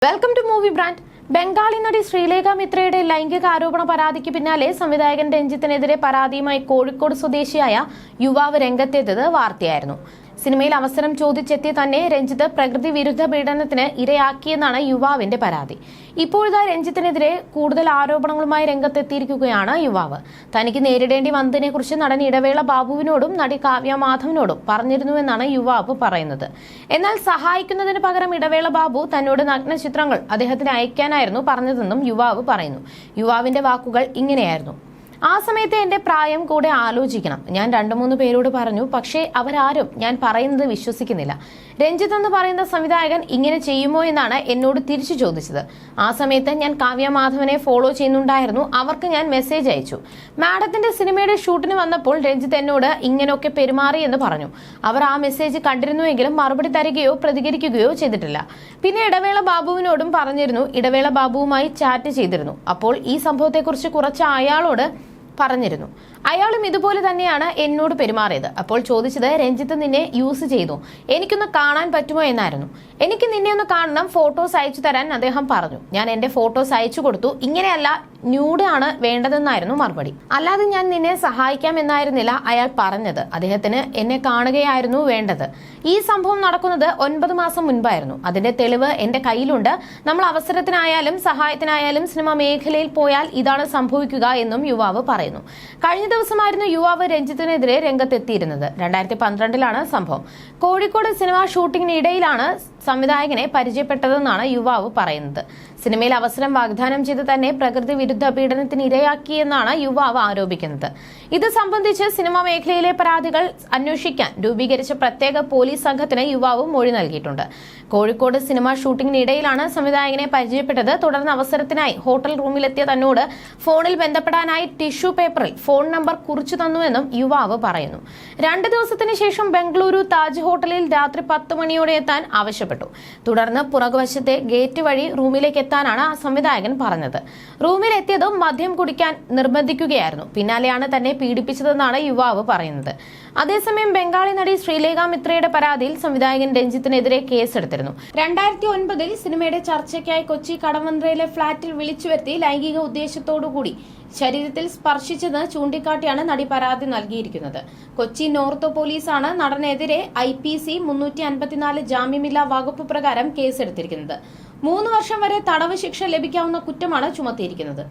Welcome to movie brand. Bengali നടി ശ്രീലേഖ മിത്രയുടെ ലൈംഗിക ആരോപണ പരാതിക്ക് പിന്നാലെ സംവിധായകൻ രഞ്ജിത്തിനെതിരെ പരാതിയുമായി കോഴിക്കോട് സ്വദേശിയായ യുവാവ് രംഗത്തെത്തിയത് വാർത്തയായിരുന്നു. സിനിമയിൽ അവസരം ചോദിച്ചെത്തി തന്നെ രഞ്ജിത്ത് പ്രകൃതി വിരുദ്ധ പീഡനത്തിന് ഇരയാക്കിയെന്നാണ് യുവാവിന്റെ പരാതി. ഇപ്പോഴത്തെ രഞ്ജിത്തിനെതിരെ കൂടുതൽ ആരോപണങ്ങളുമായി രംഗത്തെത്തിയിരിക്കുകയാണ് യുവാവ്. തനിക്ക് നേരിടേണ്ടി വന്നതിനെക്കുറിച്ച് നടൻ ഇടവേള ബാബുവിനോടും നടി കാവ്യ മാധവനോടും പറഞ്ഞിരുന്നുവെന്നാണ് യുവാവ് പറയുന്നത്. എന്നാൽ സഹായിക്കുന്നതിന് പകരം ഇടവേള ബാബു തന്നോട് നഗ്ന ചിത്രങ്ങൾ അദ്ദേഹത്തിന് അയക്കാനായിരുന്നു പറഞ്ഞതെന്നും യുവാവ് പറയുന്നു. യുവാവിന്റെ വാക്കുകൾ ഇങ്ങനെയായിരുന്നു: ആ സമയത്ത് എന്റെ പ്രായം കൂടെ ആലോചിക്കണം. ഞാൻ 2-3 പേരോട് പറഞ്ഞു, പക്ഷേ അവരാരും ഞാൻ പറയുന്നത് വിശ്വസിക്കുന്നില്ല. രഞ്ജിത്ത് എന്ന് പറയുന്ന സംവിധായകൻ ഇങ്ങനെ ചെയ്യുമോ എന്നാണ് എന്നോട് തിരിച്ചു ചോദിച്ചത്. ആ സമയത്ത് ഞാൻ കാവ്യ മാധവനെ ഫോളോ ചെയ്യുന്നുണ്ടായിരുന്നു. അവർക്ക് ഞാൻ മെസ്സേജ് അയച്ചു. മാഡത്തിന്റെ സിനിമയുടെ ഷൂട്ടിന് വന്നപ്പോൾ രഞ്ജിത്ത് എന്നോട് ഇങ്ങനെയൊക്കെ പെരുമാറി എന്ന് പറഞ്ഞു. അവർ ആ മെസ്സേജ് കണ്ടിരുന്നുവെങ്കിലും മറുപടി തരികയോ പ്രതികരിക്കുകയോ ചെയ്തിട്ടില്ല. പിന്നെ ഇടവേള ബാബുവിനോടും പറഞ്ഞിരുന്നു. ഇടവേള ബാബുവുമായി ചാറ്റ് ചെയ്തിരുന്നു. അപ്പോൾ ഈ സംഭവത്തെക്കുറിച്ച് കുറച്ച് അയാളോട് പറഞ്ഞിരുന്നു. അയാളും ഇതുപോലെ തന്നെയാണ് എന്നോട് പെരുമാറിയത്. അപ്പോൾ ചോദിച്ചത്, രഞ്ജിത്ത് നിന്നെ യൂസ് ചെയ്തു, എനിക്കൊന്ന് കാണാൻ പറ്റുമോ എന്നായിരുന്നു. എനിക്ക് നിന്നെ ഒന്ന് കാണണം, ഫോട്ടോസ് അയച്ചു തരാൻ അദ്ദേഹം പറഞ്ഞു. ഞാൻ എന്റെ ഫോട്ടോസ് അയച്ചു കൊടുത്തു. ഇങ്ങനെയല്ല, ന്യൂഡ് ആണ് വേണ്ടതെന്നായിരുന്നു മറുപടി. അല്ലാതെ ഞാൻ നിന്നെ സഹായിക്കാം എന്നായിരുന്നില്ല അയാൾ പറഞ്ഞത്. അദ്ദേഹത്തിന് എന്നെ കാണുകയായിരുന്നു വേണ്ടത്. ഈ സംഭവം നടക്കുന്നത് 9 മാസം മുൻപായിരുന്നു. അതിന്റെ തെളിവ് എന്റെ കയ്യിലുണ്ട്. നമ്മൾ അവസരത്തിനായാലും സഹായത്തിനായാലും സിനിമ മേഖലയിൽ പോയാൽ ഇതാണ് സംഭവിക്കുക എന്നും യുവാവ് പറയുന്നു. കഴിഞ്ഞ ദിവസമായിരുന്നു യുവാവ് രഞ്ജിത്തിനെതിരെ രംഗത്തെത്തിയിരുന്നത്. 2012-ലാണ് സംഭവം. കോഴിക്കോട് സിനിമ ഷൂട്ടിങ്ങിനിടയിലാണ് സംവിധായകനെ പരിചയപ്പെട്ടതെന്നാണ് യുവാവ് പറയുന്നത്. സിനിമയിൽ അവസരം വാഗ്ദാനം ചെയ്ത് തന്നെ പ്രകൃതി വിരുദ്ധ പീഡനത്തിന് ഇരയാക്കിയെന്നാണ് യുവാവ് ആരോപിക്കുന്നത്. ഇത് സംബന്ധിച്ച് സിനിമാ മേഖലയിലെ പരാതികൾ അന്വേഷിക്കാൻ രൂപീകരിച്ച പ്രത്യേക പോലീസ് സംഘത്തിന് യുവാവ് മൊഴി നൽകിയിട്ടുണ്ട്. കോഴിക്കോട് സിനിമ ഷൂട്ടിങ്ങിനിടയിലാണ് സംവിധായകനെ പരിചയപ്പെട്ടത്. തുടർന്ന് അവസരത്തിനായി ഹോട്ടൽ റൂമിലെത്തിയ തന്നോട് ഫോണിൽ ബന്ധപ്പെടാനായി ടിഷ്യൂ പേപ്പറിൽ ഫോൺ നമ്പർ കുറിച്ചു തന്നുവെന്നും യുവാവ് പറയുന്നു. 2 ദിവസത്തിന് ശേഷം ബംഗളൂരു താജ് ഹോട്ടലിൽ രാത്രി 10 മണിയോടെ എത്താൻ ആവശ്യപ്പെട്ടു. തുടർന്ന് പുറകുവശത്തെ ഗേറ്റ് വഴി റൂമിലേക്ക് എത്താനാണ് സംവിധായകൻ പറഞ്ഞത്. റൂമിൽ എത്തിയതും മദ്യം കുടിക്കാൻ നിർബന്ധിക്കുകയായിരുന്നു. പിന്നാലെയാണ് തന്നെ പീഡിപ്പിച്ചതെന്നാണ് യുവാവ് പറയുന്നത്. അതേസമയം ബംഗാളി നടി ശ്രീലേഖ മിത്രയുടെ പരാതിയിൽ സംവിധായകൻ രഞ്ജിത്തിനെതിരെ കേസെടുത്തിരുന്നു. 2009-ൽ സിനിമയുടെ ചർച്ചയ്ക്കായി കൊച്ചി കടവന്ത്രയിലെ ഫ്ളാറ്റിൽ വിളിച്ചു വരുത്തി ലൈംഗിക ഉദ്ദേശത്തോടുകൂടി ശരീരത്തിൽ സ്പർശിച്ചെന്ന് ചൂണ്ടിക്കാട്ടിയാണ് നടി പരാതി നൽകിയിരിക്കുന്നത്. കൊച്ചി നോർത്ത് പോലീസാണ് നടനെതിരെ IPC 354 ജാമ്യമില്ലാ വകുപ്പ് പ്രകാരം കേസെടുത്തിരിക്കുന്നത്. 3 വർഷം വരെ തടവ് ശിക്ഷ ലഭിക്കാവുന്ന കുറ്റമാണ് ചുമത്തിയിരിക്കുന്നത്.